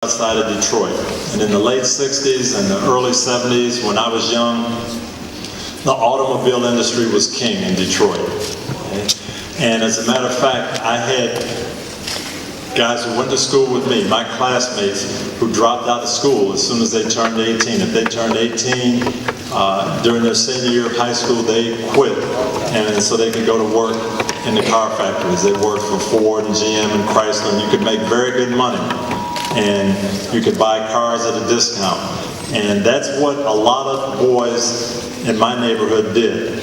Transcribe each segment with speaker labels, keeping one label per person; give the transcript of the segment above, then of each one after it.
Speaker 1: outside of Detroit. And in the late 60s and the early 70s, when I was young, the automobile industry was king in Detroit. Okay? And as a matter of fact, I had guys who went to school with me, my classmates, who dropped out of school as soon as they turned 18. If they turned 18 during their senior year of high school, they quit, and so they could go to work in the car factories. They worked for Ford and GM and Chrysler, and you could make very good money. And you could buy cars at a discount. And that's what a lot of boys in my neighborhood did,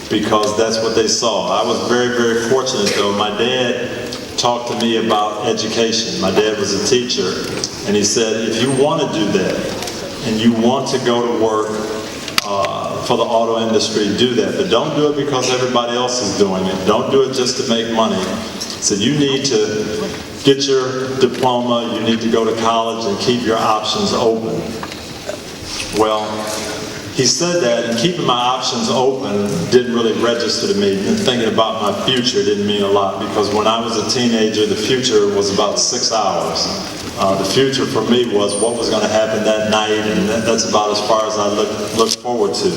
Speaker 1: because that's what they saw. I was very, very fortunate though. My dad talked to me about education. My dad was a teacher, and he said, if you want to do that, and you want to go to work for the auto industry, do that. But don't do it because everybody else is doing it. Don't do it just to make money. So you need to get your diploma, you need to go to college and keep your options open. Well, he said that, and keeping my options open didn't really register to me. And thinking about my future didn't mean a lot, because when I was a teenager, the future was about 6 hours. The future for me was what was going to happen that night, and that's about as far as I looked forward to.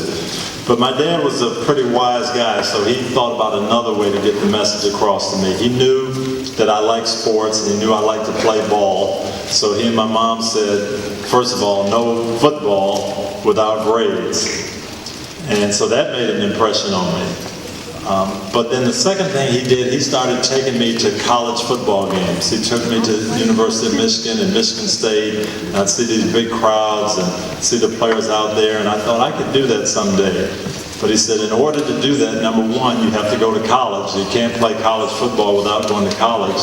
Speaker 1: But my dad was a pretty wise guy, so he thought about another way to get the message across to me. He knew that I liked sports, and he knew I liked to play ball. So he and my mom said, first of all, no football without grades. And so that made an impression on me. But then the second thing he did, he started taking me to college football games. He took me to the University of Michigan and Michigan State, and I'd see these big crowds and see the players out there, and I thought I could do that someday. But he said, in order to do that, number one, you have to go to college. You can't play college football without going to college,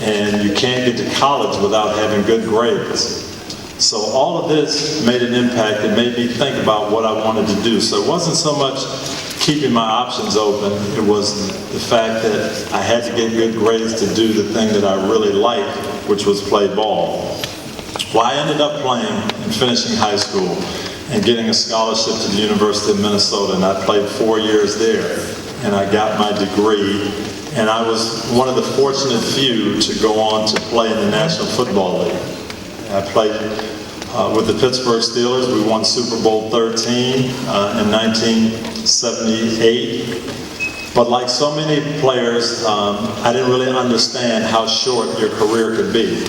Speaker 1: and you can't get to college without having good grades. So all of this made an impact. It made me think about what I wanted to do. So it wasn't so much keeping my options open, it was the fact that I had to get good grades to do the thing that I really liked, which was play ball. Well, I ended up playing and finishing high school and getting a scholarship to the University of Minnesota, and I played 4 years there, and I got my degree, and I was one of the fortunate few to go on to play in the National Football League. I played with the Pittsburgh Steelers. We won Super Bowl 13 in 1978. But like so many players, I didn't really understand how short your career could be.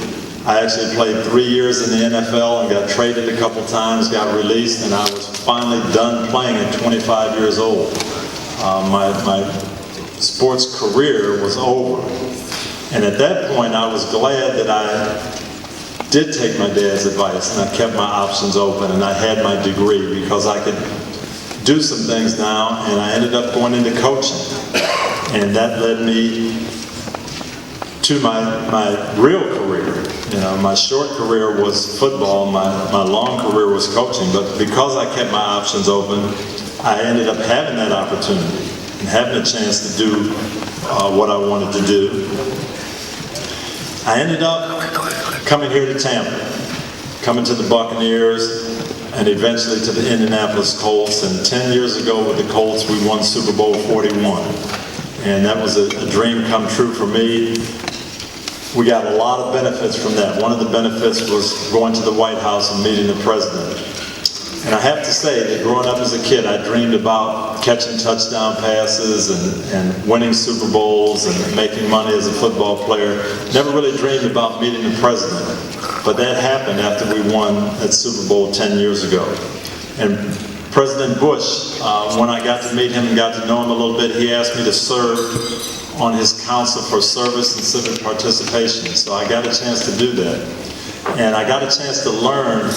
Speaker 1: I actually played 3 years in the NFL and got traded a couple times, got released, and I was finally done playing at 25 years old. My sports career was over. And at that point, I was glad that I did take my dad's advice, and I kept my options open, and I had my degree, because I could do some things now, and I ended up going into coaching. And that led me to my real career. You know, my short career was football, my long career was coaching, but because I kept my options open, I ended up having that opportunity and having a chance to do what I wanted to do. I ended up coming here to Tampa, coming to the Buccaneers, and eventually to the Indianapolis Colts. And 10 years ago with the Colts, we won Super Bowl 41. And that was a dream come true for me. We got a lot of benefits from that. One of the benefits was going to the White House and meeting the president. And I have to say that growing up as a kid, I dreamed about catching touchdown passes and winning Super Bowls and making money as a football player. Never really dreamed about meeting the president. But that happened after we won that Super Bowl 10 years ago. And President Bush, when I got to meet him and got to know him a little bit, he asked me to serve on his Council for Service and Civic Participation. So I got a chance to do that. And I got a chance to learn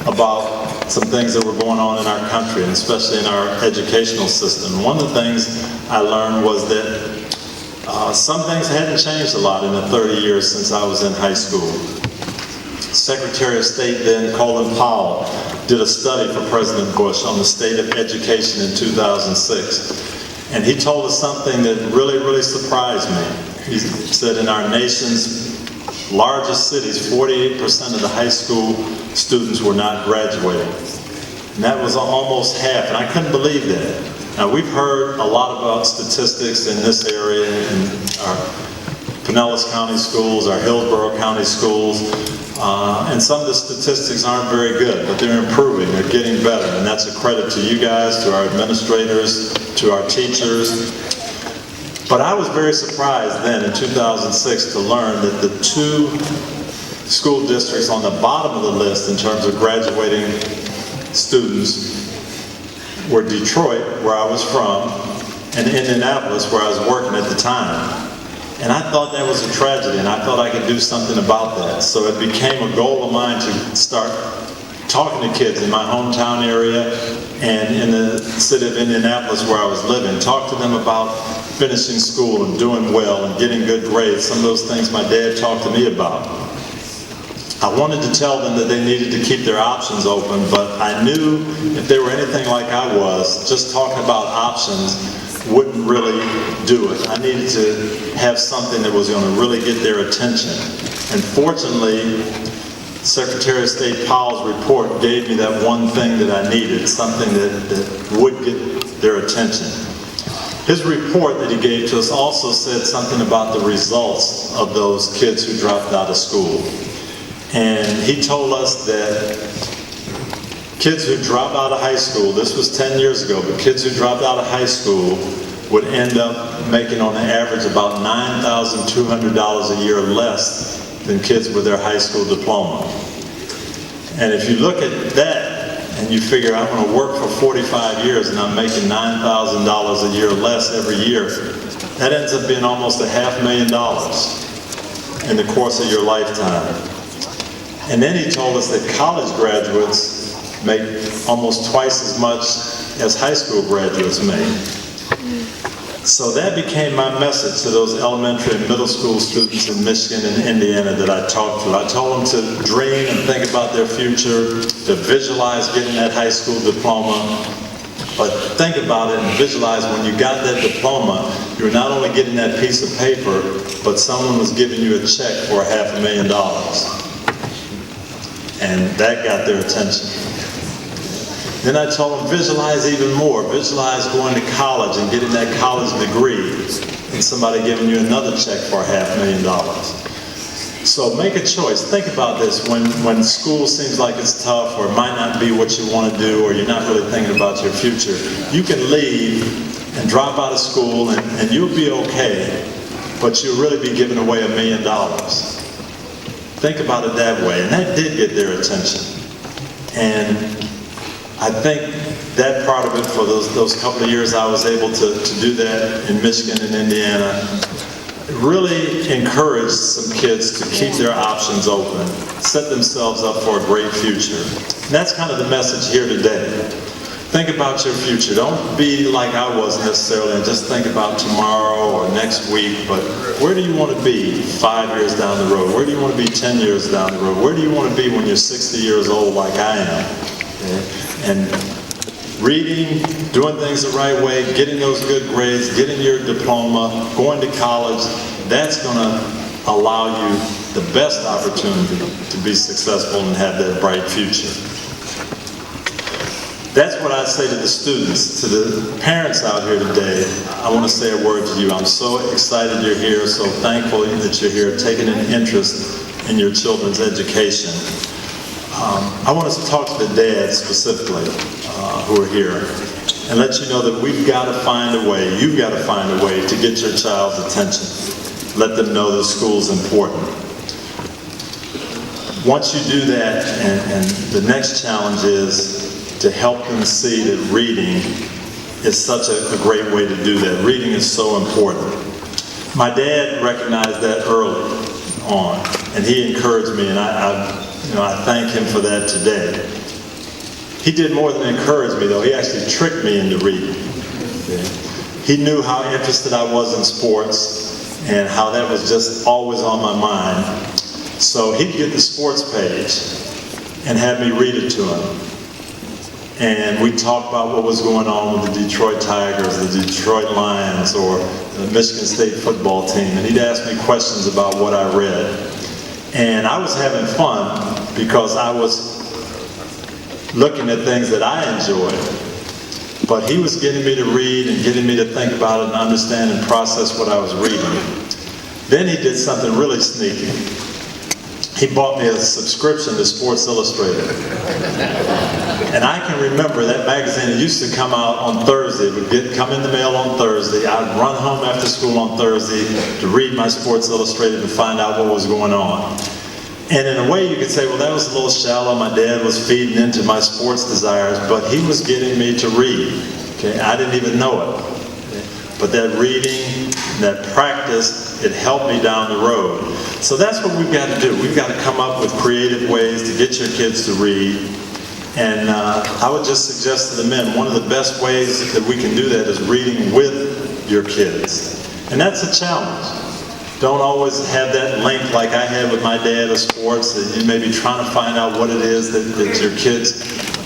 Speaker 1: about some things that were going on in our country, and especially in our educational system. One of the things I learned was that some things hadn't changed a lot in the 30 years since I was in high school. Secretary of State then, Colin Powell, did a study for President Bush on the state of education in 2006. And he told us something that really, really surprised me. He said in our nation's largest cities, 48% of the high school students were not graduating. And that was almost half, and I couldn't believe that. Now, we've heard a lot about statistics in this area, in our Pinellas County schools, our Hillsborough County schools, And some of the statistics aren't very good, but they're improving, they're getting better, and that's a credit to you guys, to our administrators, to our teachers. But I was very surprised then in 2006 to learn that the two school districts on the bottom of the list in terms of graduating students were Detroit, where I was from, and Indianapolis, where I was working at the time. And I thought that was a tragedy, and I thought I could do something about that. So it became a goal of mine to start talking to kids in my hometown area and in the city of Indianapolis where I was living. Talk to them about finishing school and doing well and getting good grades, some of those things my dad talked to me about. I wanted to tell them that they needed to keep their options open, but I knew if they were anything like I was, just talking about options wouldn't really do it. I needed to have something that was going to really get their attention. And fortunately, Secretary of State Powell's report gave me that one thing that I needed, something that would get their attention. His report that he gave to us also said something about the results of those kids who dropped out of school. And he told us that kids who dropped out of high school, this was 10 years ago, but kids who dropped out of high school would end up making on the average about $9,200 a year less than kids with their high school diploma. And if you look at that and you figure I'm going to work for 45 years and I'm making $9,000 a year less every year, that ends up being almost $500,000 in the course of your lifetime. And then he told us that college graduates make almost twice as much as high school graduates make. So that became my message to those elementary and middle school students in Michigan and Indiana that I talked to. I told them to dream and think about their future, to visualize getting that high school diploma. But think about it and visualize when you got that diploma, you were not only getting that piece of paper, but someone was giving you a check for $500,000. And that got their attention. Then I told them, visualize even more. Visualize going to college and getting that college degree and somebody giving you another check for $500,000. So make a choice. Think about this. When school seems like it's tough or it might not be what you want to do or you're not really thinking about your future, you can leave and drop out of school and you'll be okay, but you'll really be giving away $1 million. Think about it that way. And that did get their attention. And I think that part of it, for those couple of years I was able to do that in Michigan and Indiana, really encouraged some kids to keep their options open, set themselves up for a great future. And that's kind of the message here today. Think about your future. Don't be like I was necessarily and just think about tomorrow or next week, but where do you want to be 5 years down the road? Where do you want to be 10 years down the road? Where do you want to be when you're 60 years old like I am? Okay? And reading, doing things the right way, getting those good grades, getting your diploma, going to college, that's going to allow you the best opportunity to be successful and have that bright future. That's what I say to the students, to the parents out here today. I want to say a word to you. I'm so excited you're here, so thankful that you're here, taking an interest in your children's education. I want us to talk to the dads specifically who are here and let you know that we've got to find a way, you've got to find a way to get your child's attention. Let them know that school's important. Once you do that, and the next challenge is to help them see that reading is such a great way to do that. Reading is so important. My dad recognized that early on, and he encouraged me, and I thank him for that today. He did more than encourage me, though. He actually tricked me into reading. Okay? He knew how interested I was in sports and how that was just always on my mind. So he'd get the sports page and have me read it to him. And we'd talk about what was going on with the Detroit Tigers, the Detroit Lions, or the Michigan State football team. And he'd ask me questions about what I read. And I was having fun because I was looking at things that I enjoyed. But he was getting me to read and getting me to think about it and understand and process what I was reading. Then he did something really sneaky. he bought me a subscription to Sports Illustrated. And I can remember that magazine, it used to come out on Thursday. It would come in the mail on Thursday. I'd run home after school on Thursday to read my Sports Illustrated and find out what was going on. And in a way you could say, well, that was a little shallow. My dad was feeding into my sports desires, but he was getting me to read. Okay, I didn't even know it. Okay? But that reading, that practice, it helped me down the road. So that's what we've got to do. We've got to come up with creative ways to get your kids to read. And I would just suggest to the men, one of the best ways that we can do that is reading with your kids. And that's a challenge. Don't always have that link like I had with my dad of sports, that you may be trying to find out what it is that your kids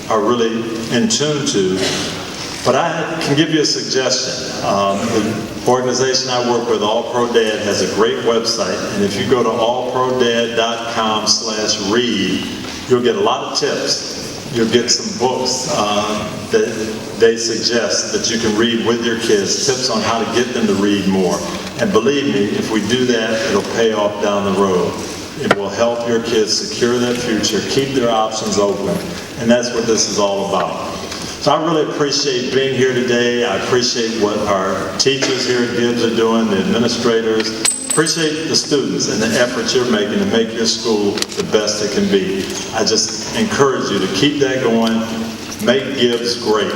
Speaker 1: are really in tune to. But I can give you a suggestion. The organization I work with, All Pro Dad, has a great website, and if you go to allprodad.com/read, you'll get a lot of tips. You'll get some books that they suggest that you can read with your kids, tips on how to get them to read more. And believe me, if we do that, it'll pay off down the road. It will help your kids secure their future, keep their options open, and that's what this is all about. So I really appreciate being here today. I appreciate what our teachers here at Gibbs are doing, the administrators. Appreciate the students and the efforts you're making to make your school the best it can be. I just encourage you to keep that going, make Gibbs great.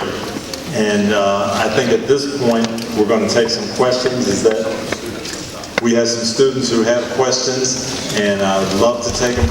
Speaker 1: And I think at this point, we're going to take some questions. Is that we have some students who have questions, and I'd love to take them.